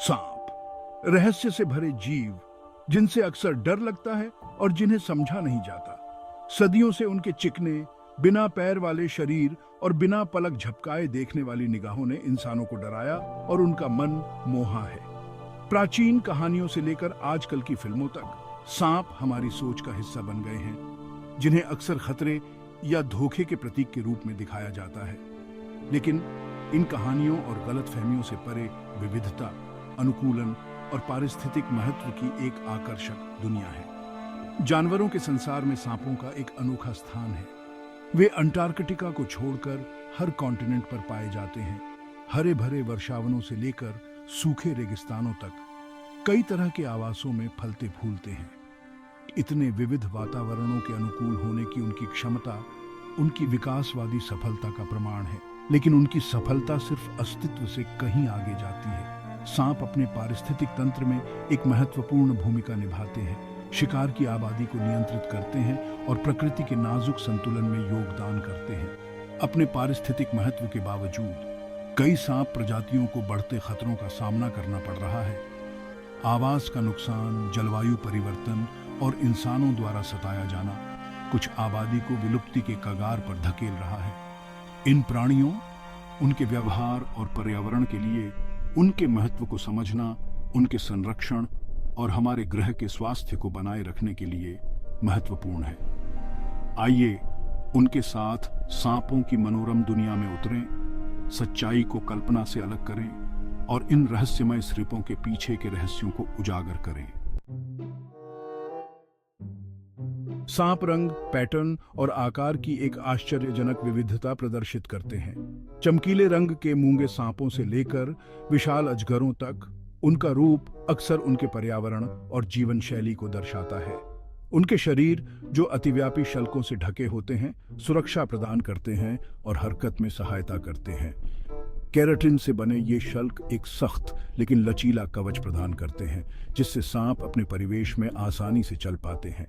सांप, रहस्य से भरे जीव जिनसे अक्सर डर लगता है और जिन्हें समझा नहीं जाता। सदियों से उनके चिकने, बिना पैर वाले शरीर और बिना पलक झपकाए देखने वाली निगाहों ने इंसानों को डराया और उनका मन मोहा है। प्राचीन कहानियों से लेकर आजकल की फिल्मों तक सांप हमारी सोच का हिस्सा बन गए हैं, जिन्हें अक्सर खतरे या धोखे के प्रतीक के रूप में दिखाया जाता है। लेकिन इन कहानियों और गलतफहमियों से परे विविधता, अनुकूलन और पारिस्थितिक महत्व की एक आकर्षक दुनिया है। जानवरों के संसार में सांपों का एक अनोखा स्थान है। वे अंटार्कटिका को छोड़कर हर कॉन्टिनेंट पर पाए जाते हैं। हरे भरे वर्षावनों से लेकर सूखे रेगिस्तानों तक कई तरह के आवासों में फलते फूलते हैं। इतने विविध वातावरणों के अनुकूल होने की उनकी क्षमता उनकी विकासवादी सफलता का प्रमाण है। लेकिन उनकी सफलता सिर्फ अस्तित्व से कहीं आगे जाती है। सांप अपने पारिस्थितिक तंत्र में एक महत्वपूर्ण भूमिका निभाते हैं। शिकार की आबादी को नियंत्रित करते हैं और प्रकृति के नाजुक संतुलन में योगदान करते हैं। अपने पारिस्थितिक महत्व के बावजूद कई सांप प्रजातियों को बढ़ते खतरों का सामना करना पड़ रहा है। आवास का नुकसान, जलवायु परिवर्तन और इंसानों द्वारा सताया जाना कुछ आबादी को विलुप्ति के कगार पर धकेल रहा है। इन प्राणियों, उनके व्यवहार और पर्यावरण के लिए उनके महत्व को समझना, उनके संरक्षण और हमारे ग्रह के स्वास्थ्य को बनाए रखने के लिए महत्वपूर्ण है। आइए उनके साथ सांपों की मनोरम दुनिया में उतरें, सच्चाई को कल्पना से अलग करें और इन रहस्यमय सृपों के पीछे के रहस्यों को उजागर करें। सांप रंग, पैटर्न और आकार की एक आश्चर्यजनक विविधता प्रदर्शित करते हैं। चमकीले रंग के मूंगे सांपों से लेकर विशाल अजगरों तक उनका रूप अक्सर उनके पर्यावरण और जीवन शैली को दर्शाता है। उनके शरीर, जो अतिव्यापी शल्कों से ढके होते हैं, सुरक्षा प्रदान करते हैं और हरकत में सहायता करते हैं। केराटिन से बने ये शल्क एक सख्त लेकिन लचीला कवच प्रदान करते हैं, जिससे सांप अपने परिवेश में आसानी से चल पाते हैं।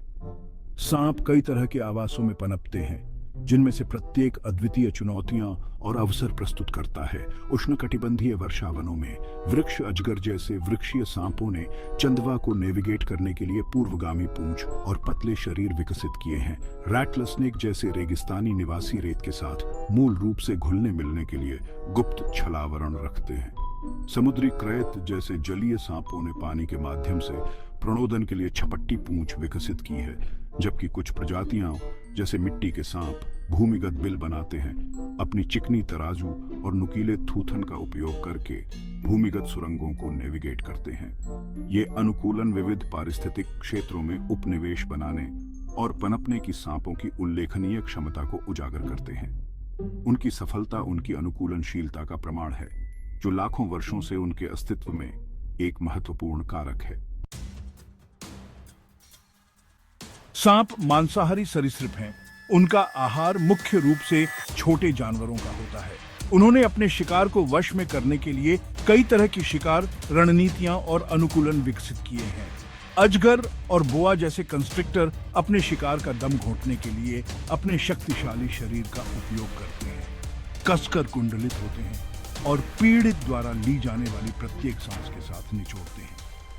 सांप कई तरह के आवासों में पनपते हैं, जिनमें से प्रत्येक अद्वितीय चुनौतियां और अवसर प्रस्तुत करता है। उष्णकटिबंधीय वर्षावनों में वृक्ष अजगर जैसे वृक्षीय सांपों ने चंदवा को नेविगेट करने के लिए पूर्वगामी पूंछ और पतले शरीर विकसित किए हैं। रैटलस्नेक जैसे रेगिस्तानी निवासी रेत के साथ मूल रूप से घुलने मिलने के लिए गुप्त छलावरण रखते हैं। समुद्री क्रैत जैसे जलीय सांपों ने पानी के माध्यम से प्रणोदन के लिए छपट्टी पूंछ विकसित की है, जबकि कुछ प्रजातियां जैसे मिट्टी के सांप भूमिगत बिल बनाते हैं। अपनी चिकनी तराजू और नुकीले थूथन का उपयोग करके भूमिगत सुरंगों को नेविगेट करते हैं। ये अनुकूलन विविध पारिस्थितिक क्षेत्रों में उपनिवेश बनाने और पनपने की सांपों की उल्लेखनीय क्षमता को उजागर करते हैं। उनकी सफलता उनकी अनुकूलनशीलता का प्रमाण है, जो लाखों वर्षों से उनके अस्तित्व में एक महत्वपूर्ण कारक है। सांप मांसाहारी सरीसृप हैं। उनका आहार मुख्य रूप से छोटे जानवरों का होता है। उन्होंने अपने शिकार को वश में करने के लिए कई तरह की शिकार रणनीतियां और अनुकूलन विकसित किए हैं। अजगर और बोआ जैसे कंस्ट्रिक्टर अपने शिकार का दम घोंटने के लिए अपने शक्तिशाली शरीर का उपयोग करते हैं, कसकर कुंडलित होते हैं और पीड़ित द्वारा ली जाने वाली प्रत्येक सांस के साथ निचोड़ते हैं।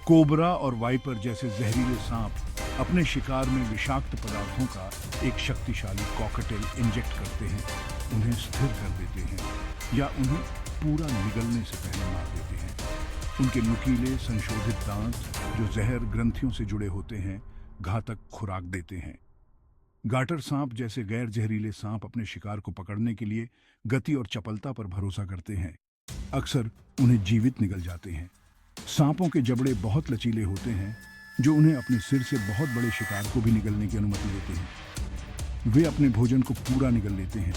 कोबरा और वाइपर जैसे जहरीले सांप अपने शिकार में विषाक्त पदार्थों का एक शक्तिशाली कॉकटेल इंजेक्ट करते हैं, उन्हें स्थिर कर देते हैं या उन्हें पूरा निगलने से पहले मार देते हैं। उनके नुकीले संशोधित दांत, जो जहर ग्रंथियों से जुड़े होते हैं, घातक खुराक देते हैं। गाटर सांप जैसे गैर जहरीले सांप अपने शिकार को पकड़ने के लिए गति और चपलता पर भरोसा करते हैं, अक्सर उन्हें जीवित निगल जाते हैं। सांपों के जबड़े बहुत लचीले होते हैं, जो उन्हें अपने सिर से बहुत बड़े शिकार को भी निगलने की अनुमति देते हैं। वे अपने भोजन को पूरा निगल लेते हैं।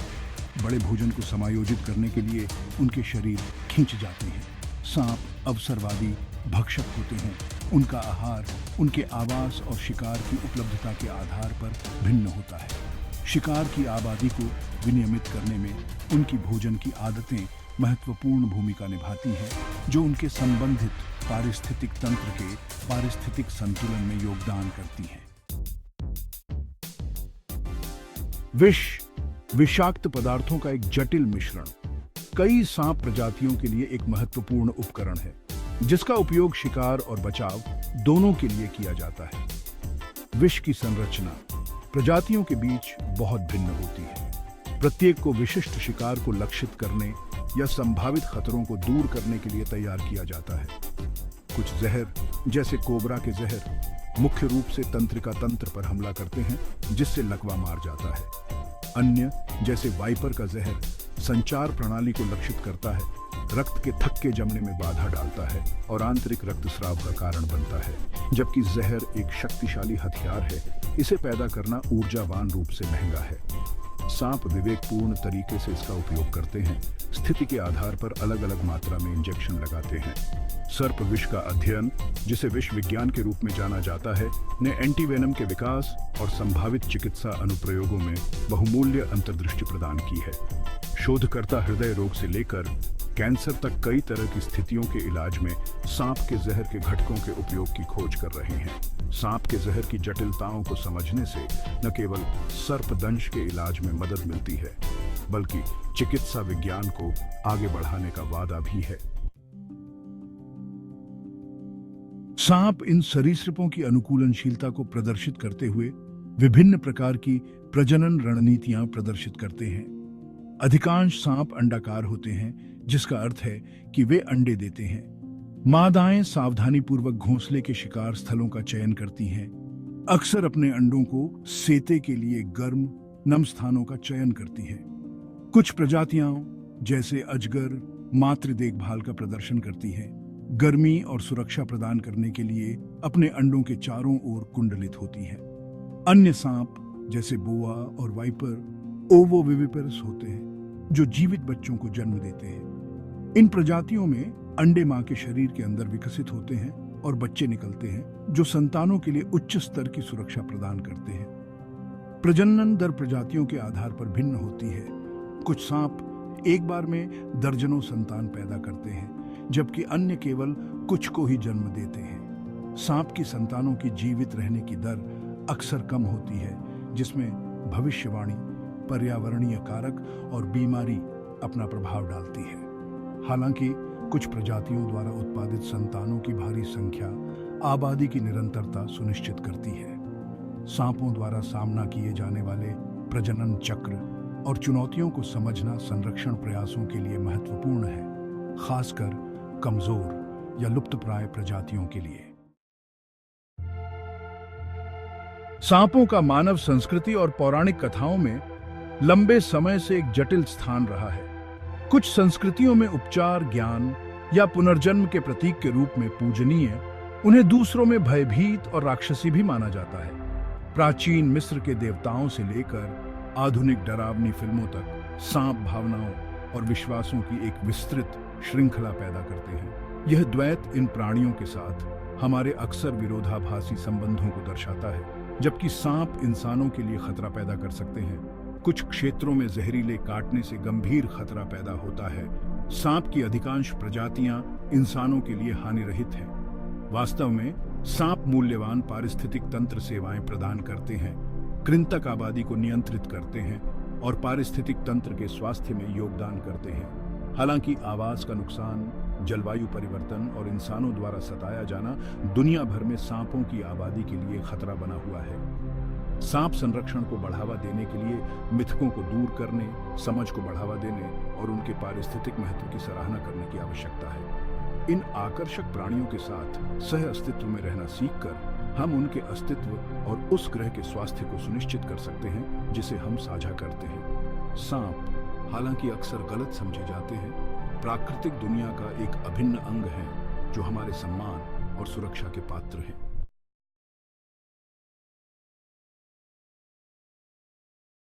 बड़े भोजन को समायोजित करने के लिए उनके शरीर खींच जाते हैं। सांप अवसरवादी भक्षक होते हैं। उनका आहार उनके आवास और शिकार की उपलब्धता के आधार पर भिन्न होता है। शिकार की आबादी को विनियमित करने में उनकी भोजन की आदतें महत्वपूर्ण भूमिका निभाती हैं, जो उनके संबंधित पारिस्थितिक तंत्र के पारिस्थितिक संतुलन में योगदान करती हैं। विषाक्त पदार्थों का एक जटिल मिश्रण कई सांप प्रजातियों के लिए एक महत्वपूर्ण उपकरण है। जिसका उपयोग शिकार और बचाव दोनों के लिए किया जाता है। विष की संरचना प्रजातियों के बीच बहुत भिन्न होती है। प्रत्येक को विशिष्ट शिकार को लक्षित करने या संभावित खतरों को दूर करने के लिए तैयार किया जाता है। कुछ जहर, जैसे कोबरा के जहर, मुख्य रूप से तंत्रिका तंत्र पर हमला करते हैं, जिससे लकवा मार जाता है। अन्य, जैसे वाइपर का जहर, संचार प्रणाली को लक्षित करता है, रक्त के थक्के जमने में बाधा डालता है और आंतरिक रक्तस्राव का कारण बनता है। जबकि जहर एक शक्तिशाली हथियार है, इसे पैदा करना ऊर्जावान रूप से महंगा है। सांप विवेकपूर्ण तरीके से इसका उपयोग करते हैं, स्थिति के आधार पर अलग अलग मात्रा में इंजेक्शन लगाते हैं। सर्प विष का अध्ययन, जिसे विष विज्ञान के रूप में जाना जाता है, ने एंटीवेनम के विकास और संभावित चिकित्सा अनुप्रयोगों में बहुमूल्य अंतर्दृष्टि प्रदान की है। शोधकर्ता हृदय रोग से लेकर कैंसर तक कई तरह की स्थितियों के इलाज में सांप के जहर के घटकों के उपयोग की खोज कर रहे हैं। सांप के जहर की जटिलताओं को समझने से न केवल सर्पदंश के इलाज में मदद मिलती है, बल्कि चिकित्सा विज्ञान को आगे बढ़ाने का वादा भी है। सांप इन सरीसृपों की अनुकूलनशीलता को प्रदर्शित करते हुए विभिन्न प्रकार की प्रजनन रणनीतियां प्रदर्शित करते हैं। अधिकांश सांप अंडाकार होते हैं, जिसका अर्थ है कि वे अंडे देते हैं। मादाएं सावधानीपूर्वक घोंसले के शिकार स्थलों का चयन करती हैं, अक्सर अपने अंडों को सेते के लिए गर्म, नम स्थानों का चयन करती हैं। कुछ प्रजातियां, जैसे अजगर, मातृ देखभाल का प्रदर्शन करती हैं, गर्मी और सुरक्षा प्रदान करने के लिए अपने अंडों के चारों ओर कुंडलित होती हैं। अन्य सांप, जैसे बोआ और वाइपर, ओवोविविपेरस होते हैं, जो जीवित बच्चों को जन्म देते हैं। इन प्रजातियों में अंडे मां के शरीर के अंदर विकसित होते हैं और बच्चे निकलते हैं, जो संतानों के लिए उच्च स्तर की सुरक्षा प्रदान करते हैं। प्रजनन दर प्रजातियों के आधार पर भिन्न होती है। कुछ सांप एक बार में दर्जनों संतान पैदा करते हैं, जबकि अन्य केवल कुछ को ही जन्म देते हैं। सांप की संतानों की जीवित रहने की दर अक्सर कम होती है, जिसमें भविष्यवाणी, पर्यावरणीय कारक और बीमारी अपना प्रभाव डालती है। हालांकि कुछ प्रजातियों द्वारा उत्पादित संतानों की भारी संख्या आबादी की निरंतरता सुनिश्चित करती है। सांपों द्वारा सामना किए जाने वाले प्रजनन चक्र और चुनौतियों को समझना संरक्षण प्रयासों के लिए महत्वपूर्ण है, खासकर कमजोर या लुप्तप्राय प्रजातियों के लिए। सांपों का मानव संस्कृति और पौराणिक कथाओं में लंबे समय से एक जटिल स्थान रहा है। कुछ संस्कृतियों में उपचार, ज्ञान या पुनर्जन्म के प्रतीक के रूप में पूजनीय, उन्हें दूसरों में भयभीत और राक्षसी भी माना जाता है। प्राचीन मिस्र के देवताओं से लेकर आधुनिक डरावनी फिल्मों तक सांप भावनाओं और विश्वासों की एक विस्तृत श्रृंखला पैदा करते हैं। यह द्वैत इन प्राणियों के साथ हमारे अक्सर विरोधाभासी संबंधों को दर्शाता है। जबकि सांप इंसानों के लिए खतरा पैदा कर सकते हैं, कुछ क्षेत्रों में जहरीले काटने से गंभीर खतरा पैदा होता है। सांप की अधिकांश प्रजातियां इंसानों के लिए हानिरहित हैं। वास्तव में सांप मूल्यवान पारिस्थितिक तंत्र सेवाएं प्रदान करते हैं, कृंतक आबादी को नियंत्रित करते हैं और पारिस्थितिक तंत्र के स्वास्थ्य में योगदान करते हैं। हालांकि आवास का नुकसान, जलवायु परिवर्तन और इंसानों द्वारा सताया जाना दुनिया भर में सांपों की आबादी के लिए खतरा बना हुआ है। सांप संरक्षण को बढ़ावा देने के लिए मिथकों को दूर करने, समझ को बढ़ावा देने और उनके पारिस्थितिक महत्व की सराहना करने की आवश्यकता है। इन आकर्षक प्राणियों के साथ सह अस्तित्व में रहना सीखकर हम उनके अस्तित्व और उस ग्रह के स्वास्थ्य को सुनिश्चित कर सकते हैं जिसे हम साझा करते हैं। सांप, हालांकि अक्सर गलत समझे जाते हैं, प्राकृतिक दुनिया का एक अभिन्न अंग है जो हमारे सम्मान और सुरक्षा के पात्र हैं।